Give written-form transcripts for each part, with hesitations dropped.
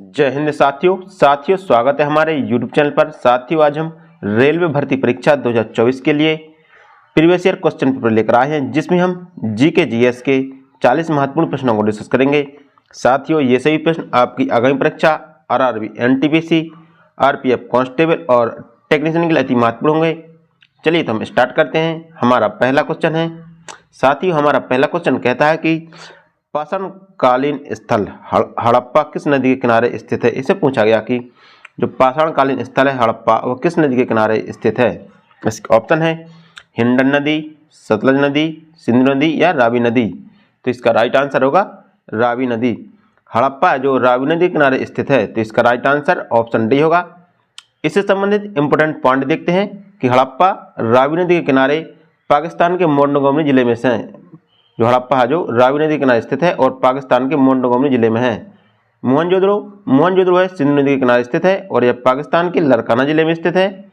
जय हिंद साथियों स्वागत है हमारे YouTube चैनल पर। साथियों आज हम रेलवे भर्ती परीक्षा 2024 के लिए प्रीवियस ईयर क्वेश्चन पेपर लेकर आए हैं, जिसमें हम जीके जीएस के 40 महत्वपूर्ण प्रश्नों को डिस्कस करेंगे। साथियों ये सभी प्रश्न आपकी आगामी परीक्षा आरआरबी, एनटीपीसी, आरपीएफ कांस्टेबल और टेक्नीशियन के लिए अति महत्वपूर्ण होंगे। चलिए तो हम स्टार्ट करते हैं। हमारा पहला क्वेश्चन है, साथियों हमारा पहला क्वेश्चन कहता है कि पाषाणकालीन स्थल हड़प्पा किस नदी के किनारे स्थित है। इसे पूछा गया कि जो पाषाणकालीन स्थल है हड़प्पा वो किस नदी के किनारे स्थित है। इसके ऑप्शन है हिंडन नदी, सतलज नदी, सिंधु नदी या रावी नदी। तो इसका राइट आंसर होगा रावी नदी। हड़प्पा जो रावी नदी के किनारे स्थित है, तो इसका राइट आंसर ऑप्शन डी होगा। इससे संबंधित इंपोर्टेंट पॉइंट देखते हैं कि हड़प्पा रावी नदी के किनारे पाकिस्तान के मोंटगोमरी जिले में से है। जो हड़प्पा है जो रावी नदी के किनारे स्थित है और पाकिस्तान के मोंटगोमरी जिले में है। मोहनजोदड़ो है सिंधु नदी के किनारे स्थित है और यह पाकिस्तान के लरकाना जिले में स्थित है।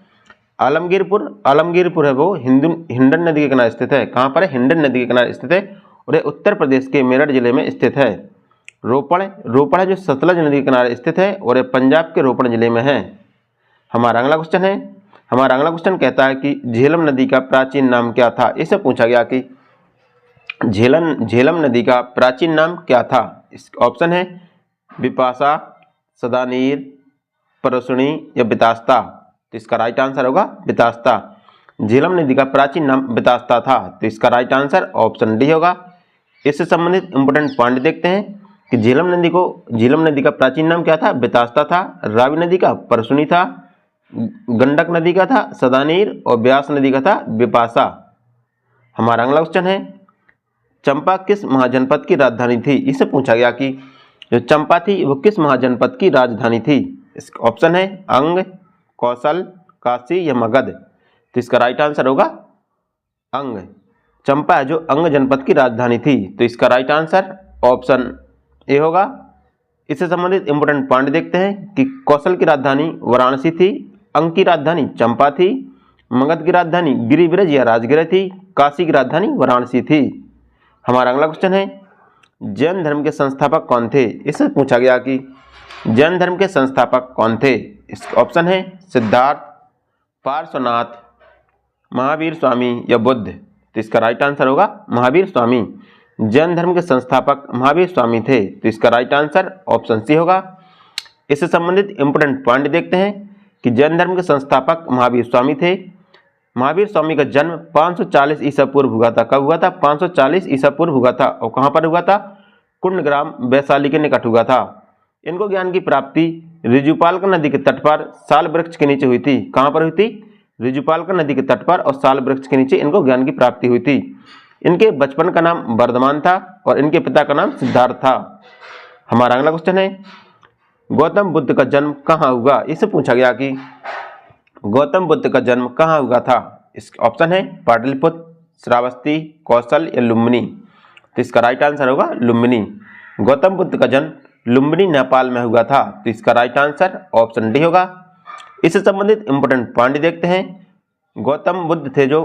आलमगीरपुर है वो हिंडन नदी के किनारे स्थित है। कहाँ पर है? हिंडन नदी के किनारे स्थित है और यह उत्तर प्रदेश के मेरठ जिले में स्थित है। रोपड़ है जो सतलज नदी के किनारे स्थित है और यह पंजाब के रोपड़ जिले में है। हमारा अगला क्वेश्चन कहता है कि झेलम नदी का प्राचीन नाम क्या था। इसे पूछा गया कि झेलम नदी का प्राचीन नाम क्या था। इस ऑप्शन है बिपाशा, सदानीर, परसुणी या बितास्ता। तो इसका राइट आंसर होगा बितास्ता। झेलम नदी का प्राचीन नाम बितास्ता था, तो इसका राइट आंसर ऑप्शन डी होगा। इससे संबंधित इंपोर्टेंट पॉइंट देखते हैं कि झेलम नदी का प्राचीन नाम क्या था? बितास्ता था। रावी नदी का परसुणी था, गंडक नदी का था सदानीर और ब्यास नदी का था बिपाशा। हमारा अगला क्वेश्चन है, चंपा किस महाजनपद की राजधानी थी। इसे पूछा गया कि जो चंपा थी वो किस महाजनपद की राजधानी थी। इसका ऑप्शन है अंग, कौशल, काशी या मगध। तो इसका राइट आंसर होगा अंग। चंपा जो अंग जनपद की राजधानी थी, तो इसका राइट आंसर ऑप्शन ए होगा। इससे संबंधित इंपोर्टेंट पॉइंट देखते हैं कि कौशल की राजधानी वाराणसी थी, अंग की राजधानी चंपा थी, मगध की राजधानी गिरिब्रज या राजगिर थी, काशी की राजधानी वाराणसी थी। हमारा अगला क्वेश्चन है, जैन धर्म के संस्थापक कौन थे। इससे पूछा गया कि जैन धर्म के संस्थापक कौन थे। इसका ऑप्शन है सिद्धार्थ, पार्श्वनाथ, महावीर स्वामी या बुद्ध। तो इसका राइट आंसर होगा महावीर स्वामी। जैन धर्म के संस्थापक महावीर स्वामी थे, तो इसका राइट आंसर ऑप्शन सी होगा। इससे संबंधित इंपोर्टेंट पॉइंट देखते हैं कि जैन धर्म के संस्थापक महावीर स्वामी थे। महावीर स्वामी का जन्म 540 ईसा पूर्व हुआ था। कब हुआ था? 540 ईसा पूर्व हुआ था। और कहाँ पर हुआ था? कुंडग्राम वैशाली के निकट हुआ था। इनको ज्ञान की प्राप्ति ऋजुपालका नदी के तट पर साल वृक्ष के नीचे हुई थी। कहाँ पर हुई थी? ऋजुपालका नदी के तट पर और साल वृक्ष के नीचे इनको ज्ञान की प्राप्ति हुई थी। इनके बचपन का नाम वर्धमान था और इनके पिता का नाम सिद्धार्थ था। हमारा अगला क्वेश्चन है, गौतम बुद्ध का जन्म कहाँ हुआ। इससे पूछा गया कि गौतम बुद्ध का जन्म कहाँ हुआ था। इसका ऑप्शन है पाटलिपुत्र, श्रावस्ती, कौशल या लुम्बिनी। तो इसका राइट आंसर होगा लुम्बिनी। गौतम बुद्ध का जन्म लुम्बिनी नेपाल में हुआ था, तो इसका राइट आंसर ऑप्शन डी होगा। इससे संबंधित इंपोर्टेंट पॉइंट देखते हैं। गौतम बुद्ध थे जो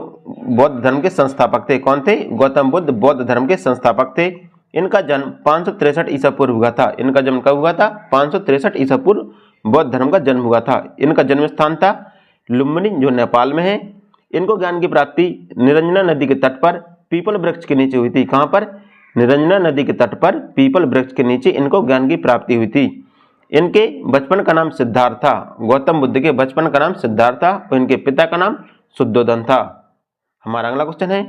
बौद्ध धर्म के संस्थापक थे। कौन थे? गौतम बुद्ध बौद्ध धर्म के संस्थापक थे। इनका जन्म 563 ईसा पूर्व हुआ था। इनका जन्म कब हुआ था? 563 ईसा पूर्व बौद्ध धर्म का जन्म हुआ था। इनका जन्म स्थान था लुम्बिनी जो नेपाल में है। इनको ज्ञान की प्राप्ति निरंजना नदी के तट पर पीपल वृक्ष के नीचे हुई थी। कहाँ पर? निरंजना नदी के तट पर पीपल वृक्ष के नीचे इनको ज्ञान की प्राप्ति हुई थी। इनके बचपन का नाम सिद्धार्थ था। गौतम बुद्ध के बचपन का नाम सिद्धार्थ था और इनके पिता का नाम शुद्धोधन था। हमारा अगला क्वेश्चन है,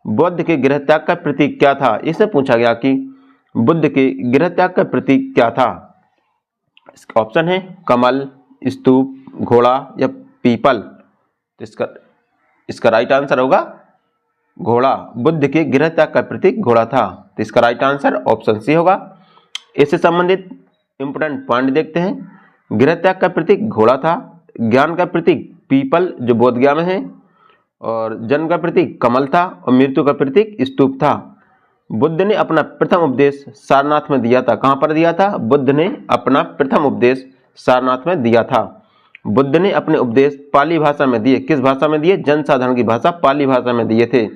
बुद्ध के गृह त्याग का प्रतीक क्या था। इससे पूछा गया कि बुद्ध के गृह त्याग का प्रतीक क्या था। इसका ऑप्शन है कमल, स्तूप, घोड़ा या पीपल। तो इसका राइट आंसर होगा घोड़ा। बुद्ध के गृह त्याग का प्रतीक घोड़ा था, तो इसका राइट आंसर ऑप्शन सी होगा। इससे संबंधित इंपोर्टेंट पॉइंट देखते हैं। गृह त्याग का प्रतीक घोड़ा था, ज्ञान का प्रतीक पीपल जो बोधगया में है, और जन्म का प्रतीक कमल था और मृत्यु का प्रतीक स्तूप था। बुद्ध ने अपना प्रथम उपदेश सारनाथ में दिया था। कहाँ पर दिया था? बुद्ध ने अपना प्रथम उपदेश सारनाथ में दिया था। बुद्ध ने अपने उपदेश पाली भाषा में दिए। किस भाषा में दिए? जनसाधारण की भाषा पाली भाषा में दिए थे।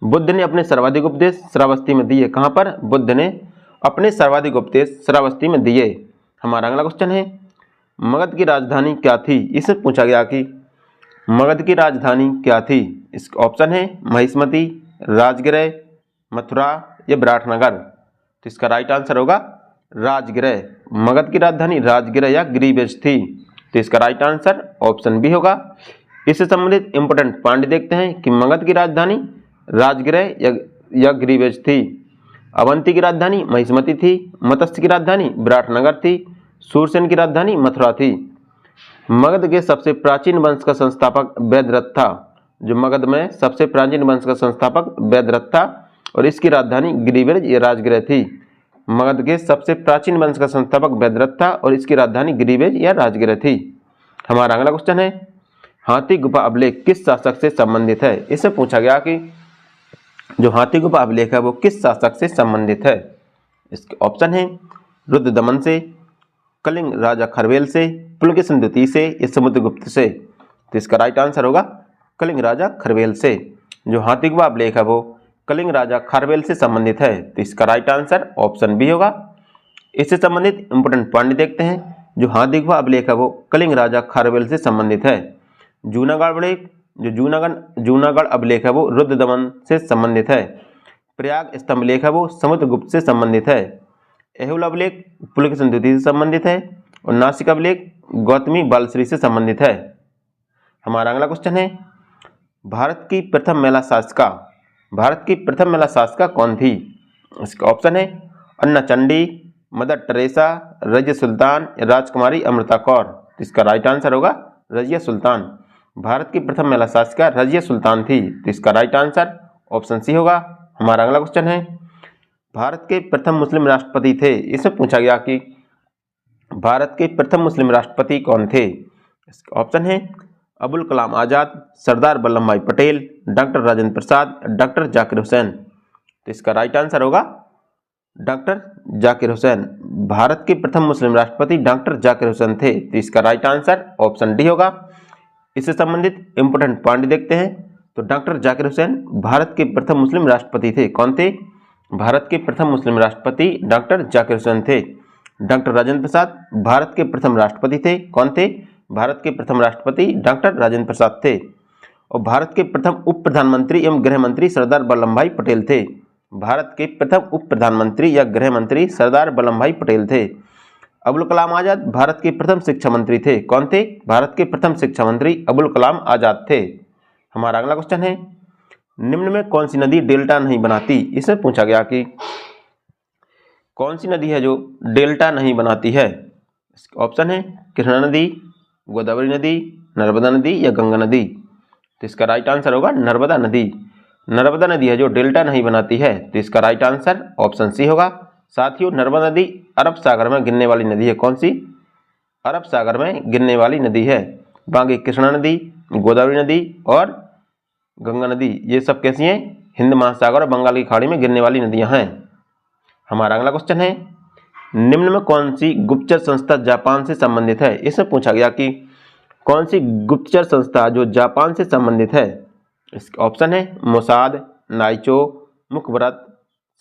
बुद्ध ने अपने सर्वाधिक उपदेश श्रावस्ती में दिए। कहाँ पर? बुद्ध ने अपने सर्वाधिक उपदेश श्रावस्ती में दिए। हमारा अगला क्वेश्चन है मगध की राजधानी क्या थी। इससे पूछा गया कि मगध की राजधानी क्या थी। इसका ऑप्शन है महिष्मती, राजगृह, मथुरा या विराटनगर। तो इसका राइट आंसर होगा राजगृह। मगध की राजधानी राजगृह या ग्रीवेज थी। तो इसका राइट आंसर ऑप्शन बी होगा। इससे संबंधित इंपोर्टेंट पॉइंट देखते हैं कि मगध की राजधानी राजगृह या ग्रीवेज थी। अवंती की राजधानी महिष्मती थी। मत्स्य की राजधानी विराटनगर थी। सूरसेन की राजधानी मथुरा थी। मगध के सबसे प्राचीन वंश का संस्थापक वैदरथ था। जो मगध में सबसे प्राचीन वंश का संस्थापक वैदरथ था और इसकी राजधानी ग्रीवेज या राजगृह थी। मगध के सबसे प्राचीन वंश का संस्थापक वैदरथ था और इसकी राजधानी ग्रीवेज या राजगृह थी। हमारा अगला क्वेश्चन है हाथी गुफा अभिलेख किस शासक से संबंधित है। इससे पूछा गया कि जो हाथी गुफा अभिलेख है वो किस शासक से संबंधित है। इसके ऑप्शन है रुद्रदमन से, कलिंग राजा खरवेल से, पुलकेशिन द्वितीय से या समुद्रगुप्त से। तो इसका राइट आंसर होगा कलिंग राजा खरवेल से। जो हाथी गुफा अभिलेख है वो कलिंग राजा खरवेल से संबंधित है। तो इसका राइट आंसर ऑप्शन बी होगा। इससे संबंधित इंपोर्टेंट पॉइंट देखते हैं। जो हाथी गुफा अभिलेख है वो कलिंग राजा खरवेल से संबंधित है। जूनागढ़ अभिलेख जो जूनागढ़ अभिलेख है वो रुद्रदमन से संबंधित है। प्रयाग स्तंभ लेख है वो समुद्रगुप्त से संबंधित है। ऐहोल अभिलेख पुलकेशिन द्वितीय से संबंधित है और नासिक अभिलेख गौतमी बालश्री से संबंधित है। हमारा अगला क्वेश्चन है भारत की प्रथम महिला शासिका कौन थी। इसका ऑप्शन है अन्ना चंडी, मदर टेरेसा, रजिया सुल्तान, राजकुमारी अमृता कौर। इसका राइट आंसर होगा रजिया सुल्तान। भारत की प्रथम महिला शासिका रजिया सुल्तान थी। तो इसका राइट आंसर ऑप्शन सी होगा। हमारा अगला क्वेश्चन है भारत के प्रथम मुस्लिम राष्ट्रपति थे। इसमें पूछा गया कि भारत के प्रथम मुस्लिम राष्ट्रपति कौन थे। इसका ऑप्शन है अबुल कलाम आजाद, सरदार वल्लभ भाई पटेल, डॉक्टर राजेंद्र प्रसाद, डॉक्टर जाकिर हुसैन। तो इसका राइट आंसर होगा डॉक्टर जाकिर हुसैन। भारत के प्रथम मुस्लिम राष्ट्रपति डॉक्टर जाकिर हुसैन थे। तो इसका राइट आंसर ऑप्शन डी होगा। इससे संबंधित इंपोर्टेंट पॉइंट देखते हैं। तो डॉक्टर जाकिर हुसैन भारत के प्रथम मुस्लिम राष्ट्रपति थे। कौन थे। भारत के प्रथम मुस्लिम राष्ट्रपति डॉक्टर जाकिर हुसैन थे। डॉक्टर राजेंद्र प्रसाद भारत के प्रथम राष्ट्रपति थे। कौन थे। भारत के प्रथम राष्ट्रपति डॉक्टर राजेंद्र प्रसाद थे। और भारत के प्रथम उप प्रधानमंत्री एवं गृह मंत्री सरदार वल्लभ भाई पटेल थे। भारत के प्रथम उप प्रधानमंत्री या गृह मंत्री सरदार वल्लभ भाई पटेल थे। अबुल कलाम आजाद भारत के प्रथम शिक्षा मंत्री थे। कौन थे। भारत के प्रथम शिक्षा मंत्री अबुल कलाम आजाद थे। हमारा अगला क्वेश्चन है निम्न में कौन सी नदी डेल्टा नहीं बनाती। इसमें पूछा गया कि कौन सी नदी है जो डेल्टा नहीं बनाती है। ऑप्शन है कृष्णा नदी, गोदावरी नदी, नर्मदा नदी या गंगा नदी। तो इसका राइट आंसर होगा नर्मदा नदी। नर्मदा नदी है जो डेल्टा नहीं बनाती है। तो इसका राइट आंसर ऑप्शन सी होगा। साथियों नर्मदा नदी अरब सागर में गिरने वाली नदी है। कौन सी। अरब सागर में गिरने वाली नदी है। बाकी कृष्णा नदी, गोदावरी नदी और गंगा नदी ये सब कैसी हैं। हिंद महासागर और बंगाल की खाड़ी में गिरने वाली नदियां हैं। हमारा अगला क्वेश्चन है निम्न में कौन सी गुप्तचर संस्था जापान से संबंधित है। इसमें पूछा गया कि कौन सी गुप्तचर संस्था जो जापान से संबंधित है। इसका ऑप्शन है मोसाद, नाइचो, मुखबरत,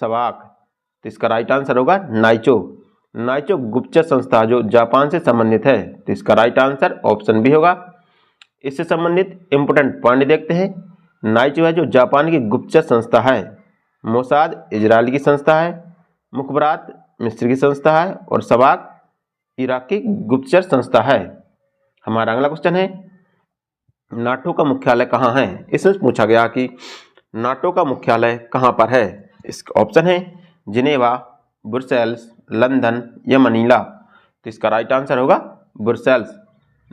सवाक। तो इसका राइट आंसर होगा नाइचो। नाइचो गुप्तचर संस्था जो जापान से संबंधित है। तो इसका राइट आंसर ऑप्शन बी होगा। इससे संबंधित इंपोर्टेंट पॉइंट देखते हैं। नाइचो है जो जापान की गुप्तचर संस्था है। मोसाद इजराइल की संस्था है। मुखबरात मिस्र की संस्था है और सवाक इराक की गुप्तचर संस्था है। हमारा अगला क्वेश्चन है नाटो का मुख्यालय कहाँ है। इसमें पूछा गया कि नाटो का मुख्यालय कहाँ पर है। इसका ऑप्शन है जिनेवा, ब्रुसेल्स, लंदन या मनीला। तो इसका राइट आंसर होगा ब्रुसेल्स।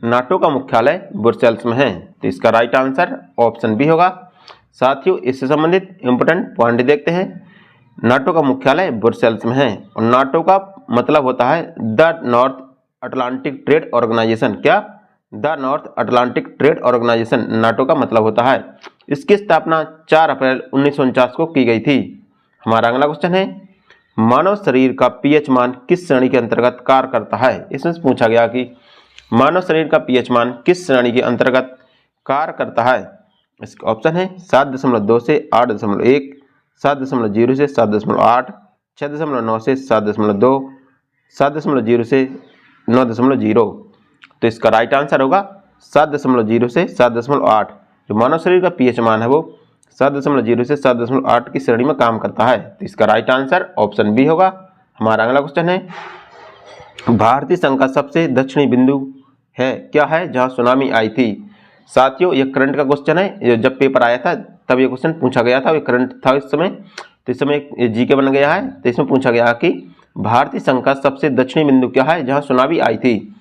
नाटो का मुख्यालय ब्रुसेल्स में है। तो इसका राइट आंसर ऑप्शन बी होगा। साथियों इससे संबंधित इंपोर्टेंट पॉइंट देखते हैं। नाटो का मुख्यालय ब्रुसेल्स में है और नाटो का मतलब होता है the North Atlantic trade organisation. क्या। The North Atlantic trade organisation NATO का मतलब होता है। इसकी स्थापना 4 अप्रैल 1949 को की गई थी। हमारा अगला क्वेश्चन है मानव शरीर का पीएच मान किस श्रेणी के अंतर्गत कार्य करता है। इसमें पूछा गया कि मानव शरीर का पीएच मान किस श्रेणी के अंतर्गत कार्य करता है। इसका ऑप्शन है 7.2 से 8.1, 7.0 से 7.8, 6.9 से 7.2, 7.0 से 9.0। तो इसका राइट आंसर होगा 7.0 से 7.8। जो मानव शरीर का पीएच मान है वो 7.0 से 7.8 की श्रेणी में काम करता है। तो इसका राइट आंसर ऑप्शन बी होगा। हमारा अगला क्वेश्चन है, भारतीय संघ का सबसे दक्षिणी बिंदु है क्या है जहां सुनामी आई थी। साथियों ये करंट का क्वेश्चन है, जब पेपर आया था तब ये क्वेश्चन पूछा गया था, ये करंट था इस समय, तो इस समय जीके बन गया है। तो इसमें पूछा गया कि भारतीय संघ का सबसे दक्षिणी बिंदु क्या है जहां सुनामी आई थी।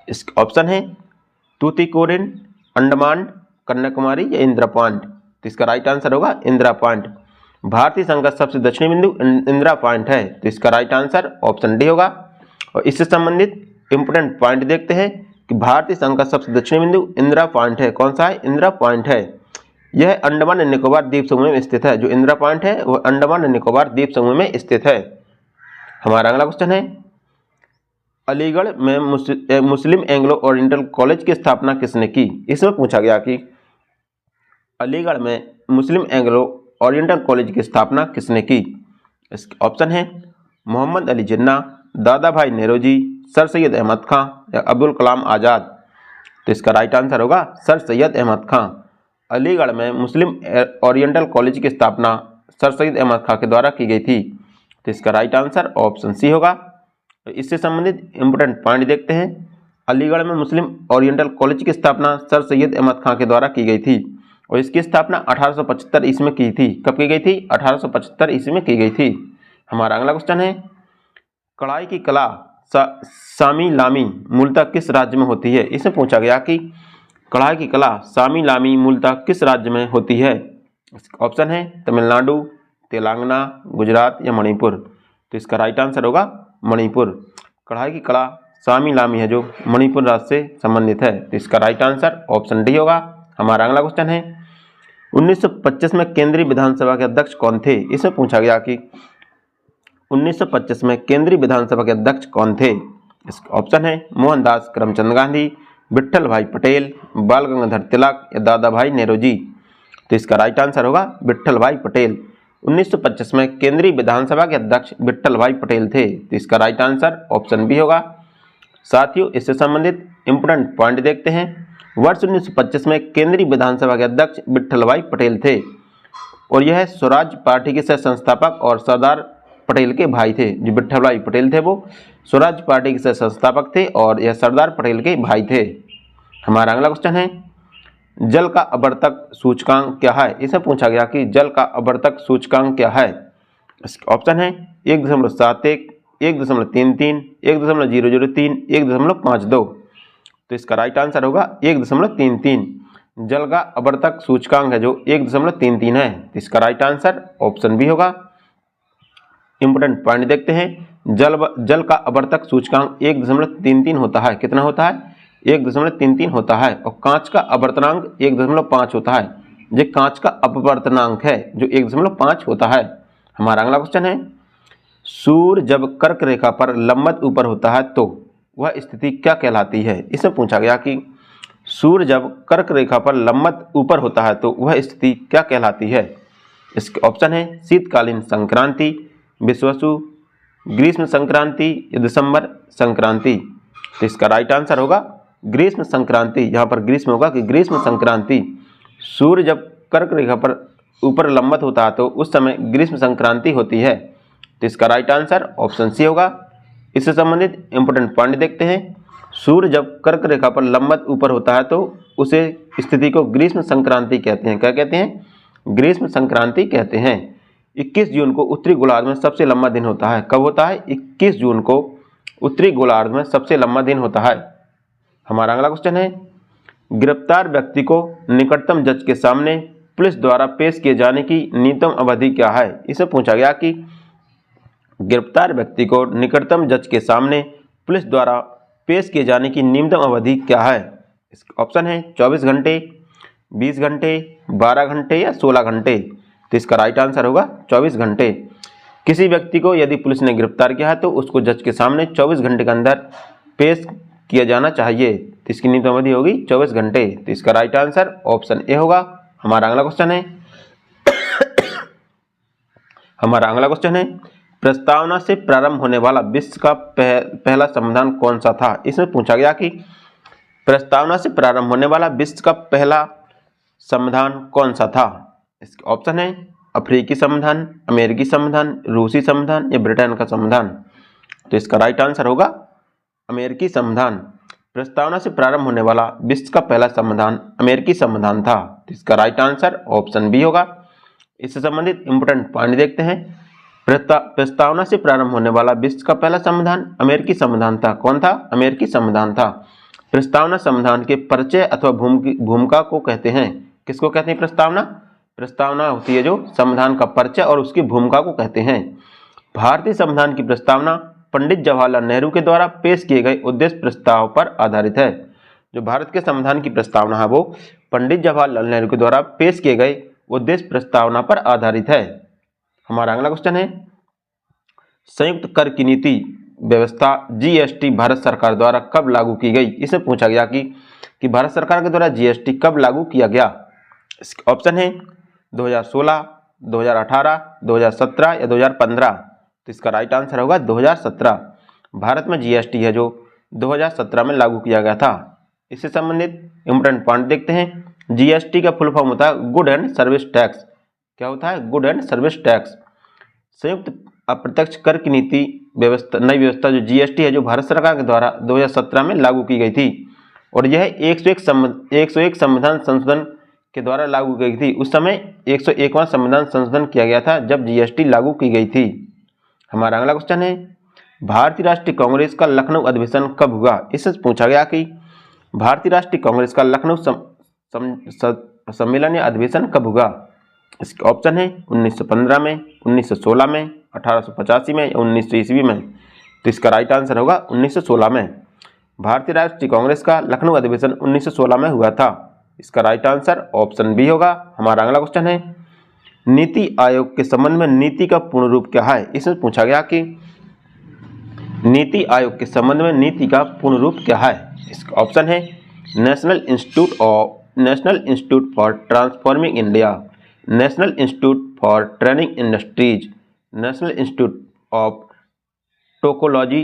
इस ऑप्शन है तूतीकोरिन, अंडमान, कन्याकुमारी या इंदिरा पॉइंट। तो इसका राइट आंसर होगा इंदिरा पॉइंट। भारतीय संघ का सबसे दक्षिणी बिंदु इंदिरा पॉइंट है। तो इसका राइट आंसर ऑप्शन डी होगा। और इससे संबंधित इंपोर्टेंट पॉइंट देखते हैं कि भारतीय संघ का सबसे दक्षिणी बिंदु इंदिरा पॉइंट है। कौन सा है? इंदिरा पॉइंट है। यह अंडमान एंड निकोबार द्वीप समूह में स्थित है। जो इंदिरा पॉइंट है वह अंडमान एंड निकोबार द्वीप समूह में स्थित है। हमारा अगला क्वेश्चन है, अलीगढ़ में मुस्लिम एंग्लो ओरिएंटल कॉलेज की स्थापना किसने की। इसमें पूछा गया कि अलीगढ़ में मुस्लिम एंग्लो ओरिएंटल कॉलेज की स्थापना किसने की। इसके ऑप्शन है मोहम्मद अली जिन्ना, दादा भाई नेरोजी, सर सैयद अहमद खां या अब्दुल कलाम आज़ाद। तो इसका राइट आंसर होगा सर सैयद अहमद खां। अलीगढ़ में मुस्लिम ओरिएंटल कॉलेज की स्थापना सर सैयद अहमद खां के द्वारा की गई थी। तो इसका राइट आंसर ऑप्शन सी होगा। तो इससे संबंधित इंपोर्टेंट पॉइंट देखते हैं। अलीगढ़ में मुस्लिम ओरिएंटल कॉलेज की स्थापना सर सैयद अहमद खां के द्वारा की गई थी और इसकी स्थापना 1875 ईस्वी में की थी। कब की गई थी? 1875 ईस्वी में की गई थी। हमारा अगला क्वेश्चन है, कढ़ाई की कला सामी लामी मूलतः किस राज्य में होती है। इसमें पूछा गया कि कढ़ाई की कला सामी लामी मूलतः किस राज्य में होती है। ऑप्शन है तमिलनाडु, तेलंगाना, गुजरात या मणिपुर। तो इसका राइट आंसर होगा मणिपुर। कढ़ाई की कला सामी लामी है जो मणिपुर राज्य से संबंधित है। तो इसका राइट आंसर ऑप्शन डी होगा। हमारा अगला क्वेश्चन है, 1925 में केंद्रीय विधानसभा के अध्यक्ष कौन थे। इसमें पूछा गया कि 1925 में केंद्रीय विधानसभा के अध्यक्ष कौन थे। इसका ऑप्शन है मोहनदास करमचंद गांधी, विट्ठल भाई पटेल, बाल गंगाधर तिलक या दादा भाई नेरोजी। तो इसका राइट आंसर होगा विट्ठल भाई पटेल। 1925 में केंद्रीय विधानसभा के अध्यक्ष विट्ठल भाई पटेल थे। तो इसका राइट आंसर ऑप्शन बी होगा। साथियों इससे संबंधित इंपोर्टेंट पॉइंट देखते हैं। वर्ष 1925 में केंद्रीय विधानसभा के अध्यक्ष विट्ठल भाई पटेल थे और यह स्वराज पार्टी के सह संस्थापक और सरदार पटेल के भाई थे। जो विट्ठल भाई पटेल थे वो स्वराज पार्टी के सह संस्थापक थे और यह सरदार पटेल के भाई थे। हमारा अगला क्वेश्चन है, जल का अवर्तक सूचकांक क्या है। इसे पूछा गया कि जल का अवर्तक सूचकांक क्या है। ऑप्शन है 1.71, 1.33, 1.003, 1.52। तो इसका राइट आंसर होगा 1.33। जल का अवर्तक सूचकांक है जो 1.33 है। तो इसका राइट आंसर ऑप्शन बी होगा। इंपोर्टेंट पॉइंट देखते हैं। जल का अवर्तक सूचकांक 1.33 होता है। कितना होता है? 1.33 होता है। और कांच का अवर्तनांक 1.5 होता है। जो कांच का अपवर्तनांक है जो 1.5 होता है। हमारा अगला क्वेश्चन है, सूर्य जब कर्क रेखा पर लंबवत ऊपर होता है तो वह स्थिति क्या कहलाती है। इसमें पूछा गया कि सूर्य जब कर्क रेखा पर लंबवत ऊपर होता है तो वह स्थिति क्या कहलाती है। इसके ऑप्शन है शीतकालीन संक्रांति, विषुवसु, ग्रीष्म संक्रांति या दिसंबर संक्रांति। तो इसका राइट आंसर होगा ग्रीष्म संक्रांति। यहाँ पर ग्रीष्म होगा कि ग्रीष्म संक्रांति। सूर्य जब कर्क रेखा पर ऊपर लंबवत होता है तो उस समय ग्रीष्म संक्रांति होती है। तो इसका राइट आंसर ऑप्शन सी होगा। इससे संबंधित इंपोर्टेंट पॉइंट देखते हैं। सूर्य जब कर्क रेखा पर लंबवत ऊपर होता है तो उसे स्थिति को ग्रीष्म संक्रांति कहते हैं। क्या कहते हैं? ग्रीष्म संक्रांति कहते हैं। 21 जून को उत्तरी गोलार्ध में सबसे लंबा दिन होता है। कब होता है? 21 जून को उत्तरी गोलार्ध में सबसे लंबा दिन होता है। हमारा अगला क्वेश्चन है, गिरफ्तार व्यक्ति को निकटतम जज के सामने पुलिस द्वारा पेश किए जाने की न्यूनतम अवधि क्या है। इसे पूछा गया कि गिरफ्तार व्यक्ति को निकटतम जज के सामने पुलिस द्वारा पेश किए जाने की न्यूनतम अवधि क्या है। ऑप्शन है 24 घंटे, 20 घंटे, 12 घंटे या 16 घंटे। तो इसका राइट आंसर होगा 24 घंटे। किसी व्यक्ति को यदि पुलिस ने गिरफ्तार किया है तो उसको जज के सामने 24 घंटे के अंदर पेश किया जाना चाहिए। तो इसकी न्यूनतम अवधि होगी 24 घंटे। तो इसका राइट आंसर ऑप्शन ए होगा। हमारा अगला क्वेश्चन है प्रस्तावना से प्रारंभ होने वाला विश्व का पहला संविधान कौन सा था। इसमें पूछा गया कि प्रस्तावना से प्रारंभ होने वाला विश्व का पहला संविधान कौन सा था। इसके ऑप्शन है अफ्रीकी संविधान, अमेरिकी संविधान, रूसी संविधान या ब्रिटेन का संविधान। तो इसका राइट आंसर होगा अमेरिकी संविधान। प्रस्तावना से प्रारंभ होने वाला विश्व का पहला संविधान अमेरिकी संविधान था। तो इसका राइट आंसर ऑप्शन बी होगा। इससे संबंधित इंपोर्टेंट पॉइंट देखते हैं। प्रस्तावना से प्रारंभ होने वाला विश्व का पहला संविधान अमेरिकी संविधान था। कौन था? अमेरिकी संविधान था। प्रस्तावना संविधान के परिचय अथवा भूमिका को कहते हैं। किसको कहते हैं प्रस्तावना? प्रस्तावना होती है जो संविधान का परिचय और उसकी भूमिका को कहते हैं। भारतीय संविधान की प्रस्तावना पंडित जवाहरलाल नेहरू के द्वारा पेश किए गए उद्देश्य प्रस्ताव पर आधारित है। जो भारत के संविधान की प्रस्तावना है वो पंडित जवाहरलाल नेहरू के द्वारा पेश किए गए उद्देश्य प्रस्तावना पर आधारित है। हमारा अगला क्वेश्चन है, संयुक्त कर की नीति व्यवस्था जीएसटी भारत सरकार द्वारा कब लागू की गई। इसमें पूछा गया कि भारत सरकार के द्वारा जीएसटी कब लागू किया गया। ऑप्शन है 2016, 2018, 2017 या 2015। तो इसका राइट आंसर होगा 2017। भारत में जीएसटी है जो 2017 में लागू किया गया था। इससे संबंधित इंपोर्टेंट पॉइंट देखते हैं। जीएसटी का फुल फॉर्म होता है गुड एंड सर्विस टैक्स। क्या होता है? Good and service tax. संयुक्त अप्रत्यक्ष कर की नीति व्यवस्था, नई व्यवस्था जो जीएसटी है जो भारत सरकार के द्वारा 2017 में लागू की गई थी और यह 101 संविधान संशोधन के द्वारा लागू की गई थी। उस समय 101वां संविधान संशोधन किया गया था जब जीएसटी लागू की गई थी। हमारा अगला क्वेश्चन है, भारतीय राष्ट्रीय कांग्रेस का लखनऊ अधिवेशन कब हुआ। इससे पूछा गया कि भारतीय राष्ट्रीय कांग्रेस का लखनऊ सम्मेलन या अधिवेशन कब हुआ। इसके ऑप्शन है 1915 में, 1916 में, 1885 में या 1900 ईस्वी में। तो इसका राइट आंसर होगा 1916 में। भारतीय राष्ट्रीय कांग्रेस का लखनऊ अधिवेशन 1916 में हुआ था। इसका राइट आंसर ऑप्शन बी होगा। हमारा अगला क्वेश्चन है, नीति आयोग के संबंध में नीति का पूर्ण रूप क्या है। इसमें पूछा गया कि नीति आयोग के संबंध में नीति का पूर्ण रूप क्या है। इसका ऑप्शन है national institute for transforming India, national institute for training industries, national institute of technology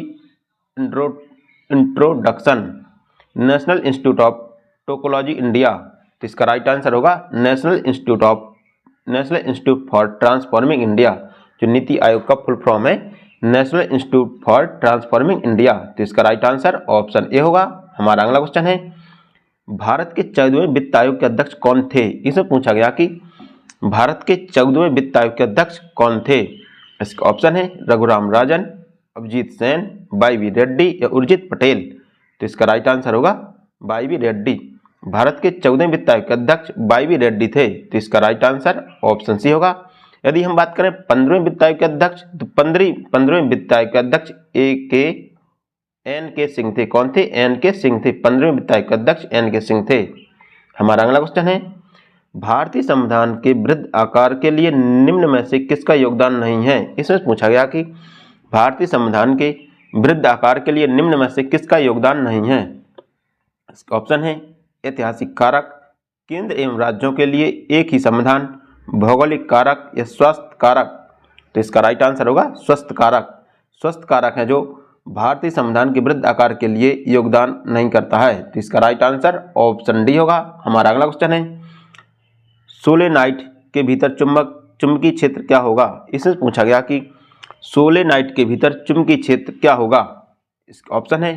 introduction, national institute of technology India. तो इसका राइट आंसर होगा national institute for transforming India. जो नीति आयोग का फुल फॉर्म है national institute for transforming India. तो इसका right answer option A होगा। हमारा अगला क्वेश्चन है, भारत के 14वें वित्त आयोग के अध्यक्ष कौन थे। इसमें पूछा गया कि भारत के 14वें वित्त आयोग के अध्यक्ष कौन थे। इसका ऑप्शन है रघुराम राजन, अभिजीत सेन, वाई.वी. रेड्डी या उर्जित पटेल। तो इसका राइट आंसर होगा वाई.वी. रेड्डी। भारत के 14वें वित्त आयोग के अध्यक्ष वाई.वी. रेड्डी थे। तो इसका राइट आंसर ऑप्शन सी होगा। यदि हम बात करें 15वें वित्त आयोग के अध्यक्ष, तो 15वें वित्त आयोग के अध्यक्ष एन के सिंह थे। कौन थे? एन के सिंह थे। 15वें वित्त आयोग के अध्यक्ष एन के सिंह थे। हमारा अगला क्वेश्चन है, भारतीय संविधान के वृत्त आकार के लिए निम्न में से किसका योगदान नहीं है। इसमें पूछा गया कि भारतीय संविधान के वृत्त आकार के लिए निम्न में से किसका योगदान नहीं है। इसका ऑप्शन है ऐतिहासिक कारक, केंद्र एवं राज्यों के लिए एक ही संविधान, भौगोलिक कारक या स्वास्थ्य कारक। तो इसका राइट आंसर होगा स्वास्थ्य कारक। स्वास्थ्य कारक है जो भारतीय संविधान के वृत्त आकार के लिए योगदान नहीं करता है। तो इसका राइट आंसर ऑप्शन डी होगा। हमारा अगला क्वेश्चन है, सोलेनाइड के भीतर चुंबकीय क्षेत्र क्या होगा। इसमें पूछा गया कि सोलेनाइड के भीतर चुंबकीय क्षेत्र क्या होगा। इसका ऑप्शन है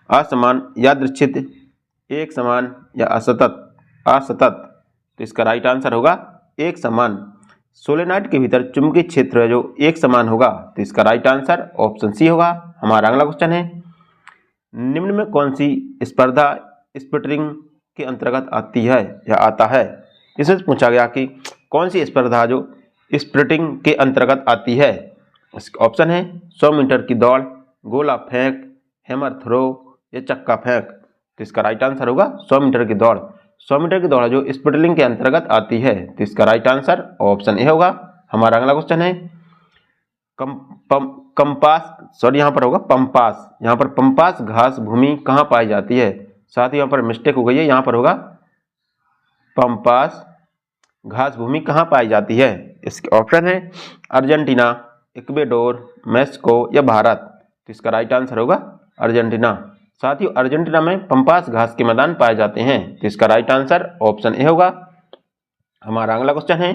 असमान, यादृच्छिक, एक समान या असतत। तो इसका राइट आंसर होगा एक समान। सोलेनाइड के भीतर चुंबकीय क्षेत्र है जो एक समान होगा। तो इसका राइट आंसर ऑप्शन सी होगा। हमारा अगला क्वेश्चन है, निम्न में कौन सी स्पर्धा स्पटरिंग के अंतर्गत आती है या आता है। इसमें पूछा गया कि कौन सी स्पर्धा जो स्प्रिटिंग के अंतर्गत आती है। इसका ऑप्शन है 100 मीटर की दौड़, गोला फेंक, हैमर थ्रो या चक्का फेंक। तो इसका राइट आंसर होगा 100 मीटर की दौड़। 100 मीटर की दौड़ जो स्प्रिटिंग के अंतर्गत आती है। तो इसका राइट आंसर ऑप्शन ए होगा। हमारा अगला क्वेश्चन है, यहाँ पर होगा पंपास। यहाँ पर पंपास घास भूमि कहाँ पाई जाती है। साथ ही यहाँ पर मिस्टेक हो गई है, यहाँ पर होगा पंपास घास भूमि कहाँ पाई जाती है। इसके ऑप्शन है अर्जेंटीना, इक्वेडोर, मेक्सिको या भारत। तो इसका राइट आंसर होगा अर्जेंटीना। साथियों, अर्जेंटीना में पंपास घास के मैदान पाए जाते हैं। तो इसका राइट आंसर ऑप्शन ए होगा। हमारा अगला क्वेश्चन है,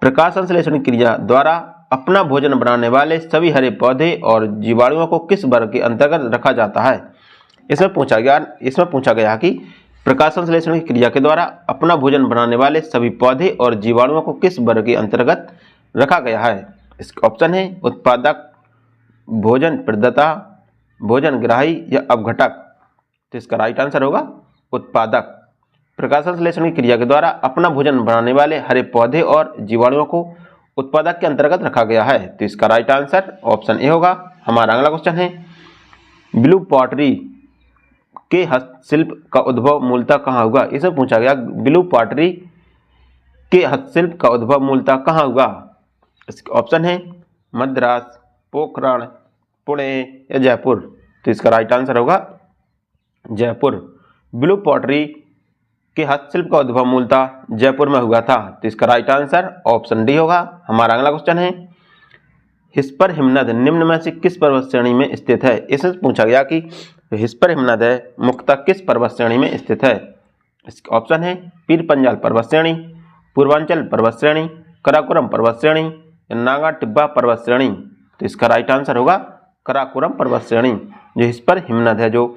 प्रकाश संश्लेषण क्रिया द्वारा अपना भोजन बनाने वाले सभी हरे पौधे और जीवाणुओं को किस वर्ग के अंतर्गत रखा जाता है। इसमें पूछा गया कि प्रकाश संश्लेषण की क्रिया के द्वारा अपना भोजन बनाने वाले सभी पौधे और जीवाणुओं को किस वर्ग के अंतर्गत रखा गया है। इसका ऑप्शन है उत्पादक, भोजन प्रदाता, भोजन ग्राही या अपघटक। तो इसका राइट आंसर होगा उत्पादक। प्रकाश संश्लेषण की क्रिया के द्वारा अपना भोजन बनाने वाले हरे पौधे और जीवाणुओं को उत्पादक के अंतर्गत रखा गया है। तो इसका राइट आंसर ऑप्शन ए होगा। हमारा अगला क्वेश्चन है, ब्लू पॉटरी के हस्तशिल्प का उद्भव मूलतः कहाँ हुआ। इसे पूछा गया ब्लू पॉटरी के हस्तशिल्प का उद्भव मूलतः कहाँ हुआ। इसके ऑप्शन है मद्रास, पोखरण, पुणे या जयपुर। तो इसका राइट आंसर होगा जयपुर। ब्लू पॉटरी के हस्तशिल्प का उद्भव मूलतः जयपुर में हुआ था। तो इसका राइट आंसर ऑप्शन डी होगा। हमारा अगला क्वेश्चन है, हिस्पर हिमनद निम्न में से किस पर्वत श्रेणी में स्थित है। इससे पूछा गया कि हिस्पर हिमनद है मुख्यतः किस पर्वत श्रेणी में स्थित है। इसके ऑप्शन है पीर पंजाल पर्वत श्रेणी, पूर्वांचल पर्वत श्रेणी, कराकोरम पर्वत श्रेणी या नागा टिब्बा पर्वत श्रेणी। तो इसका राइट आंसर होगा कराकोरम पर्वत श्रेणी। जो हिस्पर हिमनद है जो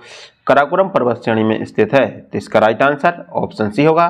कराकोरम पर्वत श्रेणी में स्थित है। तो इसका राइट आंसर ऑप्शन सी होगा।